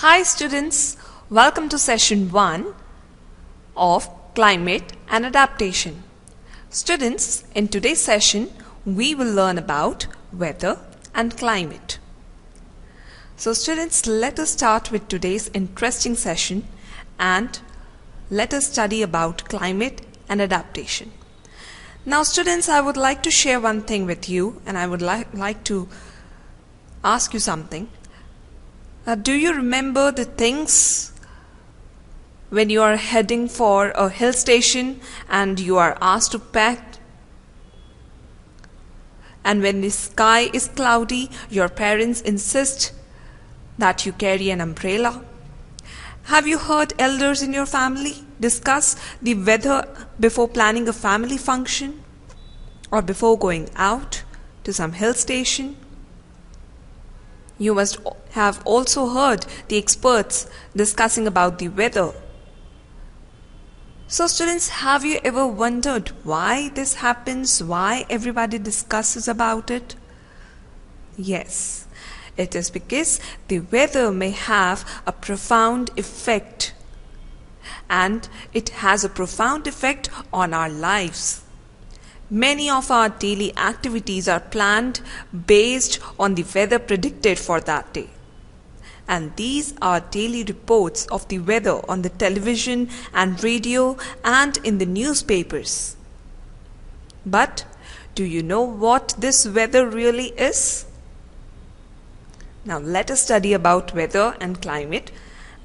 Hi students, welcome to session 1 of Climate and Adaptation. Students, in today's session we will learn about weather and climate. So students, let us start with today's interesting session and let us study about climate and adaptation. Now students, I would like to share one thing with you, and I would like to ask you something. Do you remember the things when you are heading for a hill station and you are asked to pack, and when the sky is cloudy your parents insist that you carry an umbrella? Have you heard elders in your family discuss the weather before planning a family function or before going out to some hill station? You must have also heard the experts discussing about the weather. So students, have you ever wondered why this happens, why everybody discusses about it? Yes, it is because the weather may have a profound effect, and it has a profound effect on our lives. Many of our daily activities are planned based on the weather predicted for that day. And these are daily reports of the weather on the television and radio and in the newspapers. But do you know what this weather really is? Now let us study about weather and climate,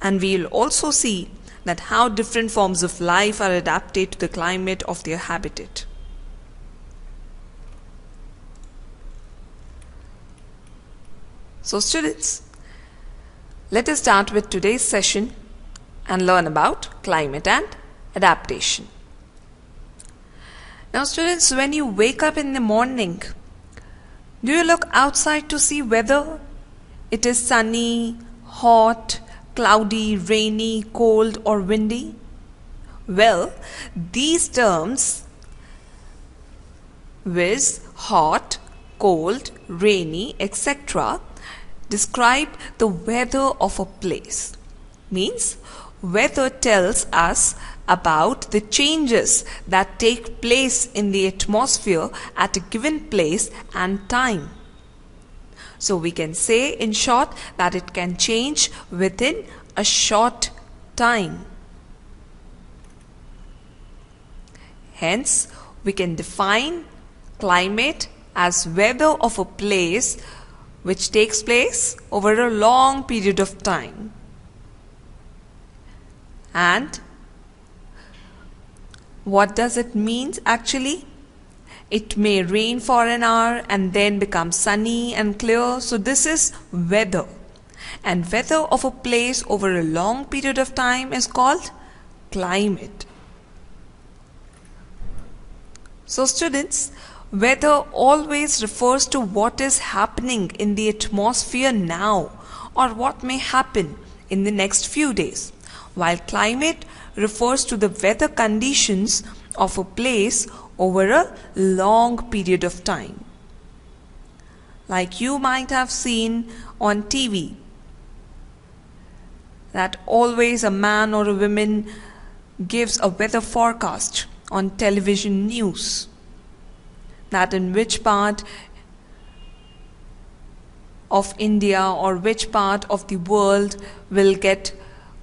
and we will also see that how different forms of life are adapted to the climate of their habitat. So students, let us start with today's session and learn about climate and adaptation. Now students, when you wake up in the morning, do you look outside to see whether it is sunny, hot, cloudy, rainy, cold or windy? Well, these terms with hot, cold, rainy, etc. describe the weather of a place. Means weather tells us about the changes that take place in the atmosphere at a given place and time. So we can say in short that it can change within a short time. Hence, we can define climate as weather of a place which takes place over a long period of time. And what does it mean actually? It may rain for an hour and then become sunny and clear. So this is weather. And weather of a place over a long period of time is called climate. So students, weather always refers to what is happening in the atmosphere now or what may happen in the next few days, while climate refers to the weather conditions of a place over a long period of time. Like you might have seen on TV that always a man or a woman gives a weather forecast on television news, that in which part of India or which part of the world will get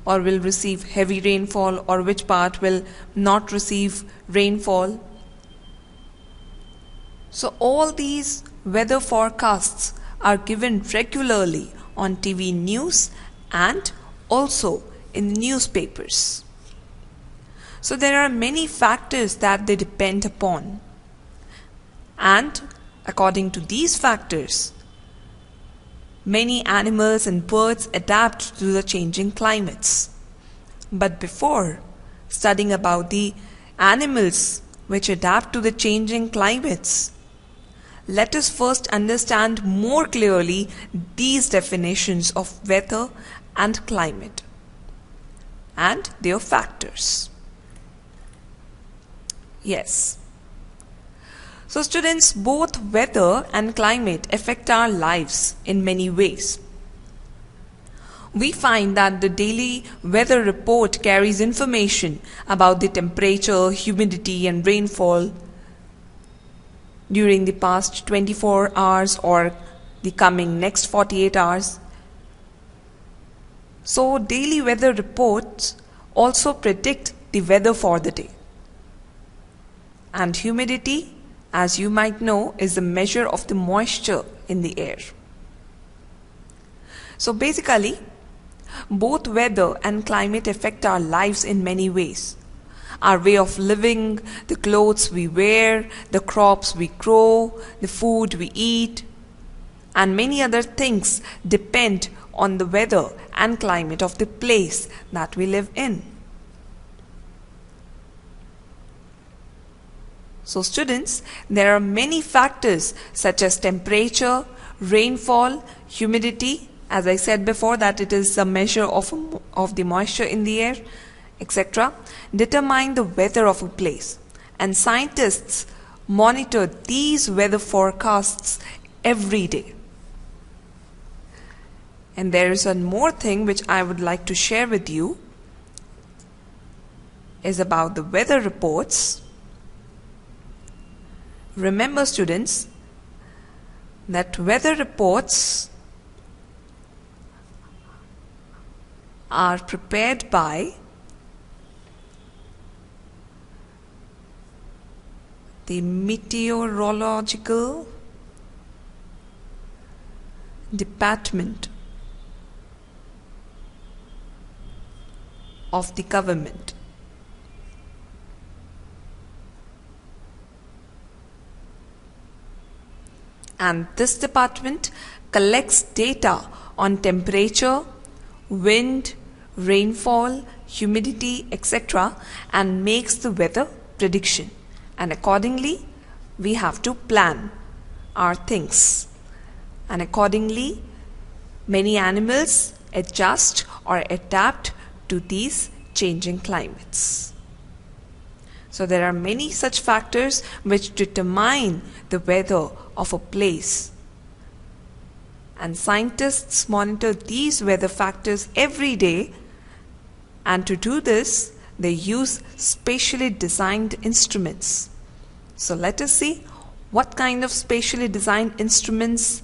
or will receive heavy rainfall or which part will not receive rainfall. So all these weather forecasts are given regularly on TV news and also in newspapers. So there are many factors that they depend upon. And according to these factors, many animals and birds adapt to the changing climates. But before studying about the animals which adapt to the changing climates, let us first understand more clearly these definitions of weather and climate and their factors. Yes. So students, both weather and climate affect our lives in many ways. we find that the daily weather report carries information about the temperature, humidity and rainfall during the past 24 hours or the coming next 48 hours. So daily weather reports also predict the weather for the day. And humidity, as you might know, is a measure of the moisture in the air. So basically, both weather and climate affect our lives in many ways. Our way of living, the clothes we wear, the crops we grow, the food we eat, and many other things depend on the weather and climate of the place that we live in. So students, there are many factors such as temperature, rainfall, humidity, as I said before that it is a measure of the moisture in the air, etc., determine the weather of a place. And scientists monitor these weather forecasts every day. And there is one more thing which I would like to share with you is about the weather reports. Remember students that weather reports are prepared by the meteorological department of the government. And this department collects data on temperature, wind, rainfall, humidity, etc., and makes the weather prediction. And accordingly, we have to plan our things. And accordingly, many animals adjust or adapt to these changing climates. So there are many such factors which determine the weather of a place. And scientists monitor these weather factors every day, and to do this, they use specially designed instruments. So let us see what kind of specially designed instruments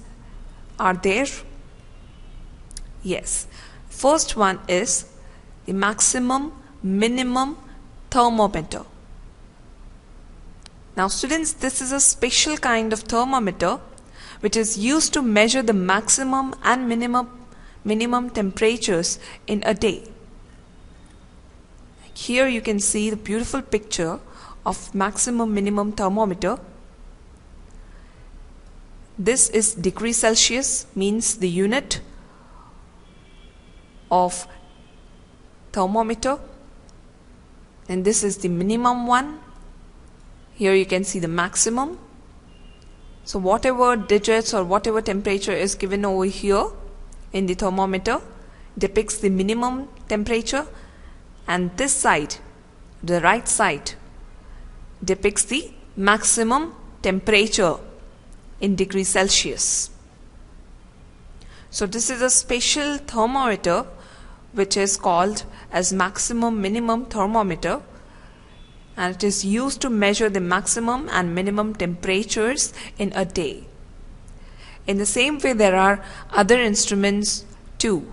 are there. Yes, first one is the maximum minimum thermometer. Now students, this is a special kind of thermometer which is used to measure the maximum and minimum temperatures in a day. Here you can see the beautiful picture of maximum minimum thermometer. This is degree Celsius, means the unit of thermometer, and this is the minimum one. Here you can see the maximum. So whatever digits or whatever temperature is given over here in the thermometer depicts the minimum temperature, and this side, the right side, depicts the maximum temperature in degrees Celsius. So this is a special thermometer which is called as maximum minimum thermometer, and it is used to measure the maximum and minimum temperatures in a day. In the same way, there are other instruments too.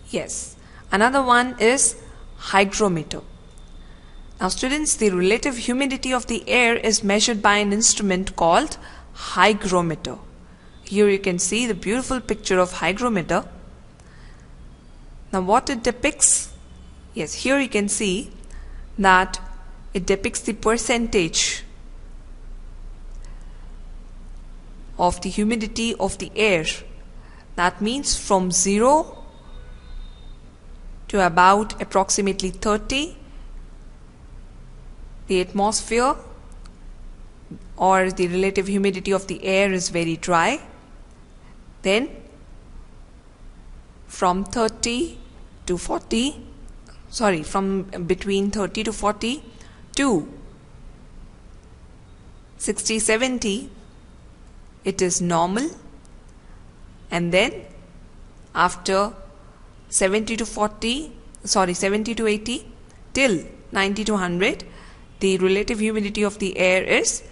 Yes, another one is hygrometer. Now students, the relative humidity of the air is measured by an instrument called hygrometer. Here you can see the beautiful picture of hygrometer. Now what it depicts? Yes, here you can see that it depicts the percentage of the humidity of the air. That means from 0 to about approximately 30, the atmosphere or the relative humidity of the air is very dry. Then from 30 to 40, from between 30 to 40 to 60-70, it is normal, and then after 70 to 80 till 90 to 100, the relative humidity of the air is,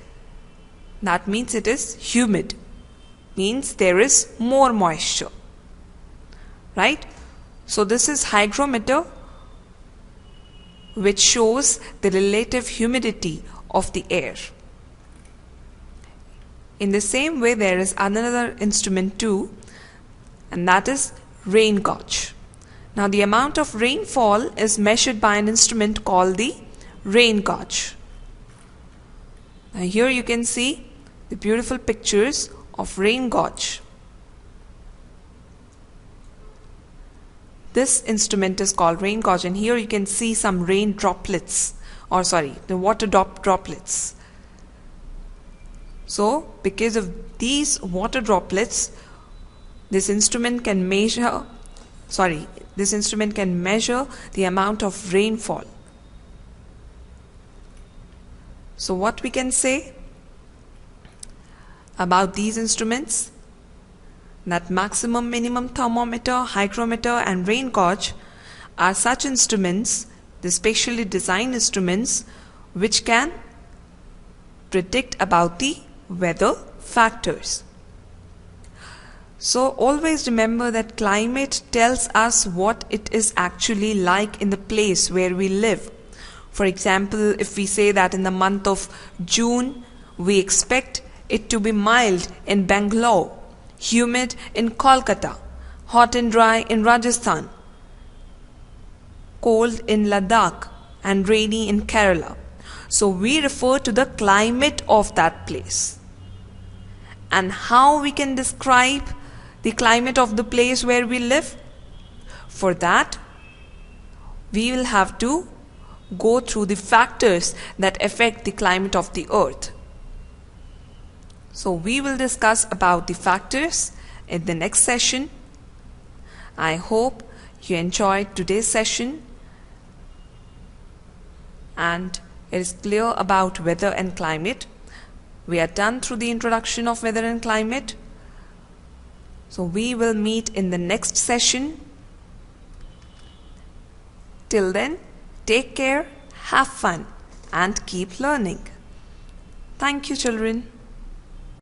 that means it is humid, means there is more moisture, right? So this is hygrometer, which shows the relative humidity of the air. In the same way, there is another instrument too, and that is rain gauge. Now the amount of rainfall is measured by an instrument called the rain gauge. Now here you can see the beautiful pictures of rain gauge. This instrument is called rain gauge, and here you can see some rain droplets, or sorry, the water droplets. So because of these water droplets, this instrument can measure the amount of rainfall. So what we can say about these instruments, that maximum minimum thermometer, hygrometer and rain gauge are such instruments, the specially designed instruments, which can predict about the weather factors. So always remember that climate tells us what it is actually like in the place where we live. For example, if we say that in the month of June we expect it to be mild in Bangalore, humid in Kolkata, hot and dry in Rajasthan, cold in Ladakh and rainy in Kerala. So we refer to the climate of that place. And how we can describe the climate of the place where we live? For that, we will have to go through the factors that affect the climate of the earth. So we will discuss about the factors in the next session. I hope you enjoyed today's session and it is clear about weather and climate. We are done through the introduction of weather and climate. So we will meet in the next session. Till then, take care, have fun and keep learning. Thank you, children.